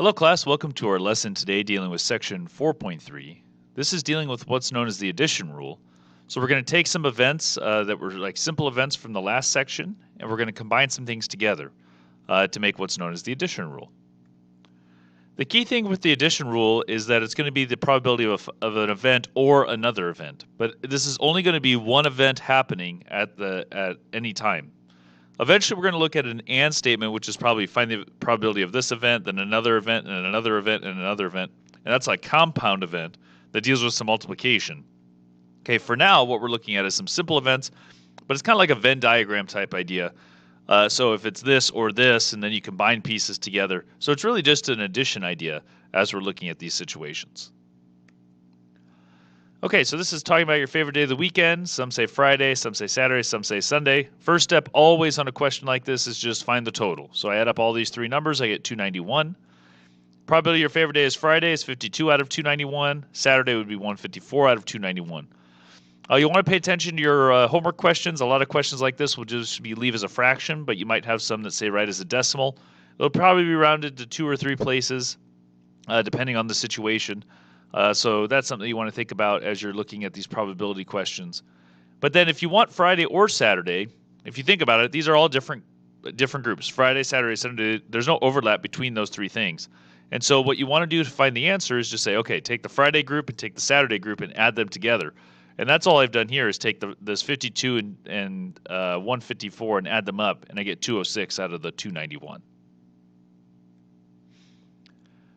Hello class, welcome to our lesson today dealing with section 4.3. This is dealing with what's known as the addition rule. So we're going to take some events that were like simple events from the last section, and we're going to combine some things together to make what's known as the addition rule. The key thing with the addition rule is that it's going to be the probability of an event or another event, but this is only going to be one event happening at any time. Eventually, we're going to look at an AND statement, which is probably find the probability of this event, then another event, and another event, and another event. And that's a compound event that deals with some multiplication. Okay, for now, what we're looking at is some simple events, but it's kind of like a Venn diagram type idea. So if it's this or this, and then you combine pieces together. So it's really just an addition idea as we're looking at these situations. Okay, so this is talking about your favorite day of the weekend. Some say Friday, some say Saturday, some say Sunday. First step always on a question like this is just find the total. So I add up all these three numbers, I get 291. Probability your favorite day is Friday is 52 out of 291. Saturday would be 154 out of 291. You want to pay attention to your homework questions. A lot of questions like this will just be leave as a fraction, but you might have some that say write as a decimal. It'll probably be rounded to 2 or 3 places, depending on the situation. So that's something you want to think about as you're looking at these probability questions. But then if you want Friday or Saturday, if you think about it, these are all different groups. Friday, Saturday, Sunday, there's no overlap between those three things. And so what you want to do to find the answer is just say, okay, take the Friday group and take the Saturday group and add them together. And that's all I've done here is take this 52 and 154 and add them up, and I get 206 out of the 291.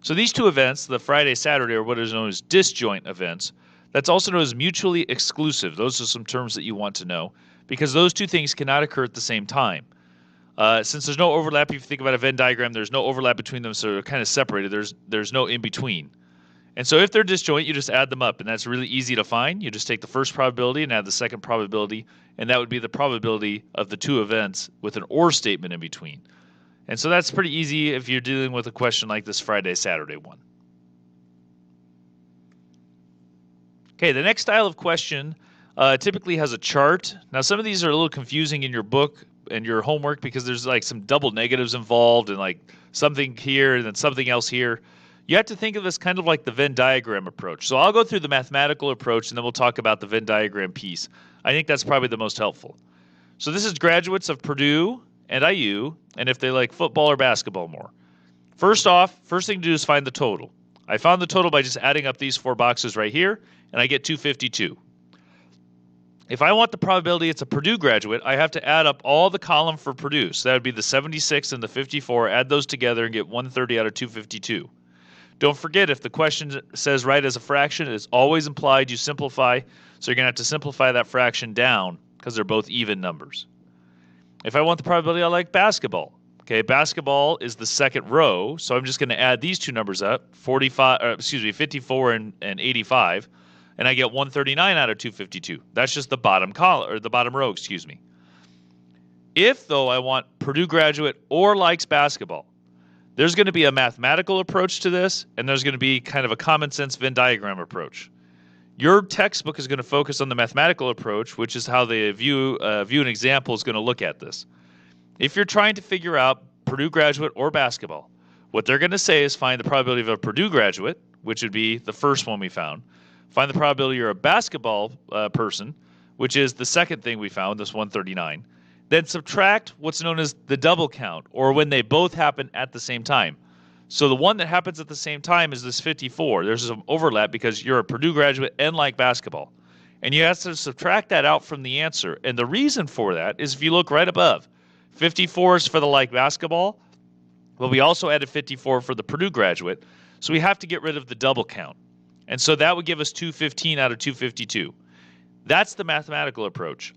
So these two events, the Friday, Saturday, are what is known as disjoint events. That's also known as mutually exclusive. Those are some terms that you want to know, because those two things cannot occur at the same time. Since there's no overlap, if you think about a Venn diagram, there's no overlap between them, so they're kind of separated. There's no in between. And so if they're disjoint, you just add them up, and that's really easy to find. You just take the first probability and add the second probability, and that would be the probability of the two events with an or statement in between. And so that's pretty easy if you're dealing with a question like this Friday, Saturday one. Okay, the next style of question typically has a chart. Now, some of these are a little confusing in your book and your homework because there's like some double negatives involved and like something here and then something else here. You have to think of this kind of like the Venn diagram approach. So I'll go through the mathematical approach and then we'll talk about the Venn diagram piece. I think that's probably the most helpful. So this is graduates of Purdue and IU, and if they like football or basketball more. First thing to do is find the total. I found the total by just adding up these 4 boxes right here, and I get 252. If I want the probability it's a Purdue graduate, I have to add up all the column for Purdue. So that would be the 76 and the 54, add those together and get 130 out of 252. Don't forget, if the question says write as a fraction, it's always implied you simplify, so you're going to have to simplify that fraction down because they're both even numbers. If I want the probability I like basketball, okay, basketball is the second row, so I'm just going to add these two numbers up, 54 and 85, and I get 139 out of 252. That's just the bottom column, or the bottom row, excuse me. If, though, I want Purdue graduate or likes basketball, there's going to be a mathematical approach to this, and there's going to be kind of a common sense Venn diagram approach. Your textbook is going to focus on the mathematical approach, which is how the view an example is going to look at this. If you're trying to figure out Purdue graduate or basketball, what they're going to say is find the probability of a Purdue graduate, which would be the first one we found. Find the probability you're a basketball person, which is the second thing we found, this 139. Then subtract what's known as the double count, or when they both happen at the same time. So the one that happens at the same time is this 54. There's some overlap because you're a Purdue graduate and like basketball. And you have to subtract that out from the answer. And the reason for that is if you look right above, 54 is for the like basketball, but we also added 54 for the Purdue graduate. So we have to get rid of the double count. And so that would give us 215 out of 252. That's the mathematical approach.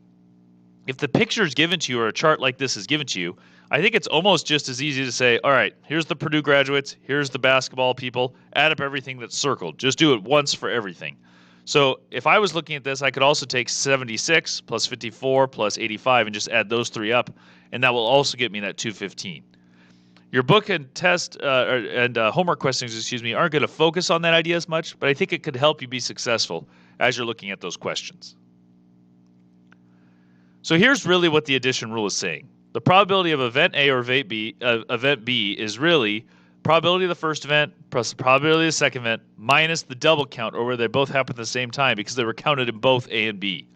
If the picture is given to you or a chart like this is given to you, I think it's almost just as easy to say, all right, here's the Purdue graduates, here's the basketball people, add up everything that's circled. Just do it once for everything. So if I was looking at this, I could also take 76 plus 54 plus 85 and just add those three up, and that will also get me that 215. Your book and test and homework questions, aren't going to focus on that idea as much, but I think it could help you be successful as you're looking at those questions. So here's really what the addition rule is saying. The probability of event A or event B is really probability of the first event plus the probability of the second event minus the double count, or where they both happened at the same time, because they were counted in both A and B.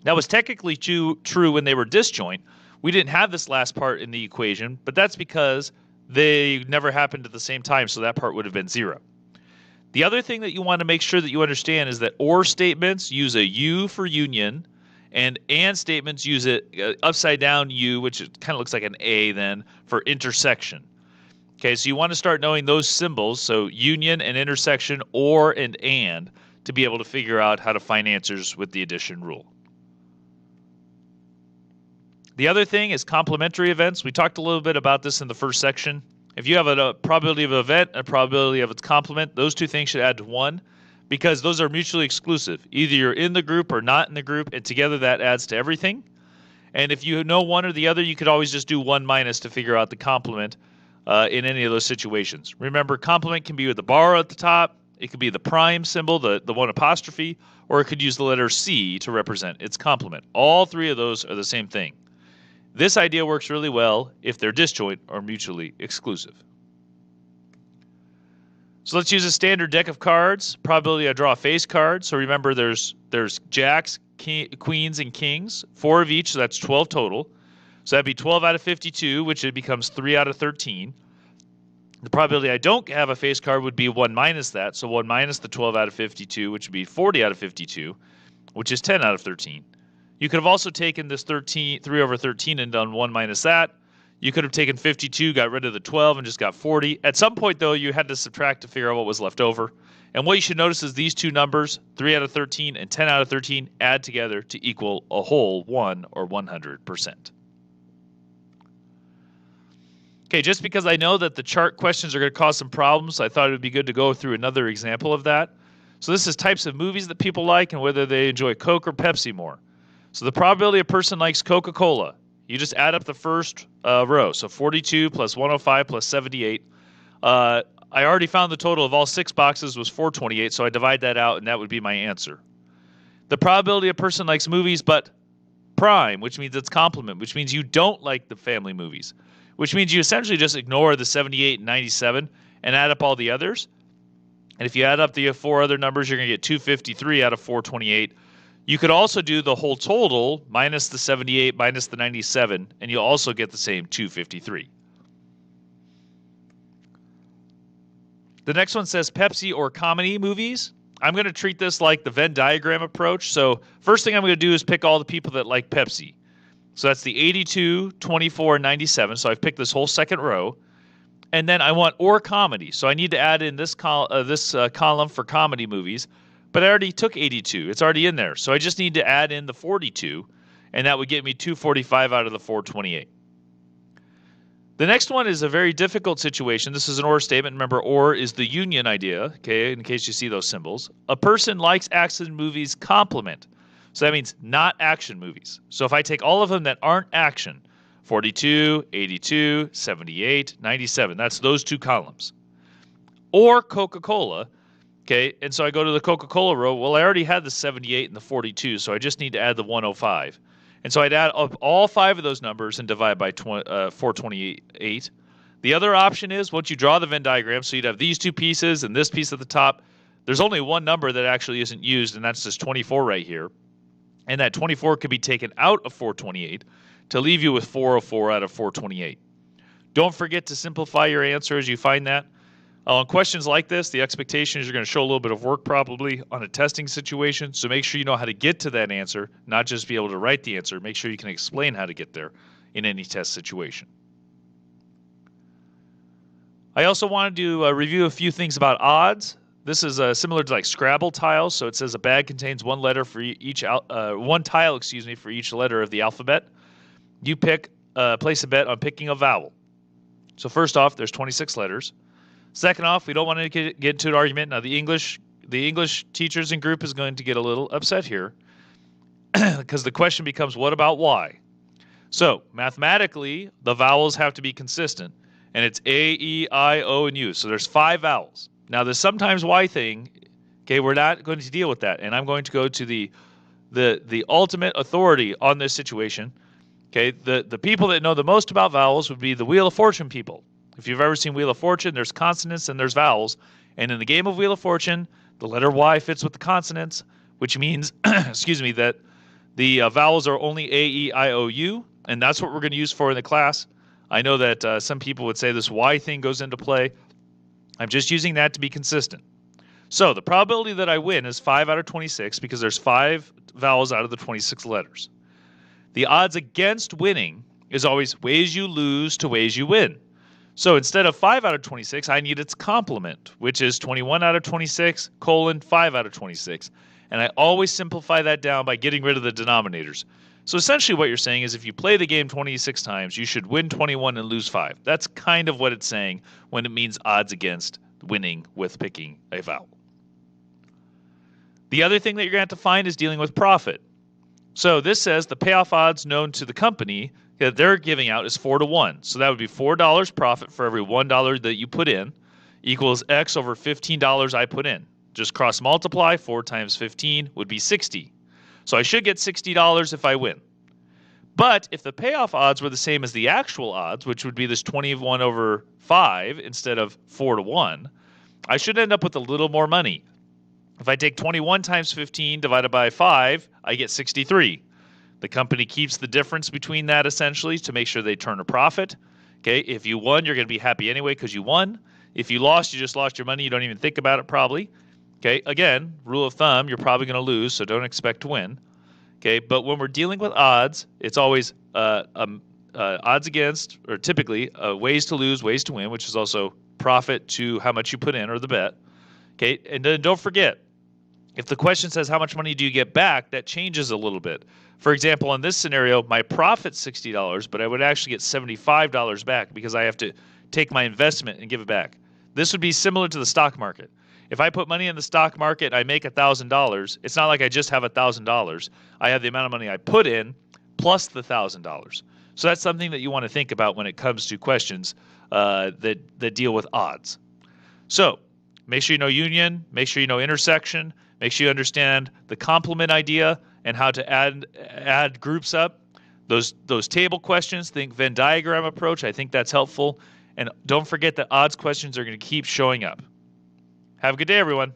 That was technically true when they were disjoint. We didn't have this last part in the equation, but that's because they never happened at the same time, so that part would have been 0. The other thing that you want to make sure that you understand is that OR statements use a U for union, and statements use it upside down U, which kind of looks like an A then, for intersection. Okay, so you want to start knowing those symbols, so union and intersection, OR and, to be able to figure out how to find answers with the addition rule. The other thing is complementary events. We talked a little bit about this in the first section. If you have a probability of an event and a probability of its complement, those two things should add to 1, because those are mutually exclusive. Either you're in the group or not in the group, and together that adds to everything. And if you know one or the other, you could always just do 1 minus to figure out the complement in any of those situations. Remember, complement can be with the bar at the top, it could be the prime symbol, the one apostrophe, or it could use the letter C to represent its complement. All three of those are the same thing. This idea works really well if they're disjoint or mutually exclusive. So let's use a standard deck of cards. Probability I draw a face card. So remember, there's jacks, queens, and kings. 4 of each, so that's 12 total. So that'd be 12 out of 52, which it becomes 3 out of 13. The probability I don't have a face card would be 1 minus that. So 1 minus the 12 out of 52, which would be 40 out of 52, which is 10 out of 13. You could have also taken this 3 over 13 and done 1 minus that. You could have taken 52, got rid of the 12, and just got 40. At some point, though, you had to subtract to figure out what was left over. And what you should notice is these two numbers, 3 out of 13 and 10 out of 13, add together to equal a whole 1, or 100%. Okay, just because I know that the chart questions are going to cause some problems, I thought it would be good to go through another example of that. So this is types of movies that people like and whether they enjoy Coke or Pepsi more. So the probability a person likes Coca-Cola, you just add up the first row. So 42 plus 105 plus 78. I already found the total of all 6 boxes was 428, so I divide that out, and that would be my answer. The probability a person likes movies but prime, which means it's complement, which means you don't like the family movies, which means you essentially just ignore the 78 and 97 and add up all the others. And if you add up the 4 other numbers, you're going to get 253 out of 428. You could also do the whole total minus the 78 minus the 97, and you'll also get the same 253. The next one says Pepsi or comedy movies. I'm going to treat this like the Venn diagram approach. So first thing I'm going to do is pick all the people that like Pepsi. So that's the 82, 24, and 97. So I've picked this whole second row. And then I want or comedy. So I need to add in this column for comedy movies. But I already took 82. It's already in there. So I just need to add in the 42, and that would get me 245 out of the 428. The next one is a very difficult situation. This is an OR statement. Remember, OR is the union idea, okay, in case you see those symbols. A person likes action movies complement. So that means not action movies. So if I take all of them that aren't action, 42, 82, 78, 97, that's those 2 columns. Or Coca-Cola. Okay, and so I go to the Coca-Cola row. Well, I already had the 78 and the 42, so I just need to add the 105. And so I'd add up all 5 of those numbers and divide by 428. The other option is, once you draw the Venn diagram, so you'd have these 2 pieces and this piece at the top, there's only one number that actually isn't used, and that's this 24 right here. And that 24 could be taken out of 428 to leave you with 404 out of 428. Don't forget to simplify your answer as you find that. On questions like this, the expectation is you're going to show a little bit of work probably on a testing situation, so make sure you know how to get to that answer, not just be able to write the answer. Make sure you can explain how to get there in any test situation. I also wanted to review a few things about odds. This is similar to like Scrabble tiles, so it says a bag contains one letter for one tile, for each letter of the alphabet. You place a bet on picking a vowel. So first off, there's 26 letters. Second off, we don't want to get into an argument. Now, the English teachers and group is going to get a little upset here because the question becomes, what about Y? So, mathematically, the vowels have to be consistent, and it's A, E, I, O, and U. So there's 5 vowels. Now, the sometimes Y thing, okay, we're not going to deal with that, and I'm going to go to the ultimate authority on this situation. Okay, the people that know the most about vowels would be the Wheel of Fortune people. If you've ever seen Wheel of Fortune, there's consonants and there's vowels. And in the game of Wheel of Fortune, the letter Y fits with the consonants, which means, excuse me, that the vowels are only A, E, I, O, U, and that's what we're going to use for in the class. I know that some people would say this Y thing goes into play. I'm just using that to be consistent. So the probability that I win is 5 out of 26 because there's 5 vowels out of the 26 letters. The odds against winning is always ways you lose to ways you win. So instead of 5 out of 26, I need its complement, which is 21 out of 26 colon 5 out of 26. And I always simplify that down by getting rid of the denominators. So essentially what you're saying is if you play the game 26 times, you should win 21 and lose 5. That's kind of what it's saying when it means odds against winning with picking a vowel. The other thing that you're going to have to find is dealing with profit. So this says the payoff odds known to the company that they're giving out is 4 to 1. So that would be $4 profit for every $1 that you put in equals X over $15 I put in. Just cross multiply, 4 times 15 would be 60. So I should get $60 if I win. But if the payoff odds were the same as the actual odds, which would be this 21 over 5 instead of 4 to 1, I should end up with a little more money. If I take 21 times 15 divided by 5, I get 63. The company keeps the difference between that essentially to make sure they turn a profit. Okay, if you won, you're going to be happy anyway because you won. If you lost, you just lost your money. You don't even think about it probably. Okay, again, rule of thumb, you're probably going to lose, so don't expect to win. Okay, but when we're dealing with odds, it's always odds against, or typically ways to lose, ways to win, which is also profit to how much you put in or the bet. Okay, and then don't forget, if the question says how much money do you get back, that changes a little bit. For example, in this scenario, my profit's $60, but I would actually get $75 back because I have to take my investment and give it back. This would be similar to the stock market. If I put money in the stock market, I make $1,000. It's not like I just have $1,000. I have the amount of money I put in plus the $1,000. So that's something that you want to think about when it comes to questions that deal with odds. So make sure you know union, make sure you know intersection, make sure you understand the complement idea and how to add groups up. Those table questions, think Venn diagram approach. I think that's helpful. And don't forget that odds questions are going to keep showing up. Have a good day, everyone.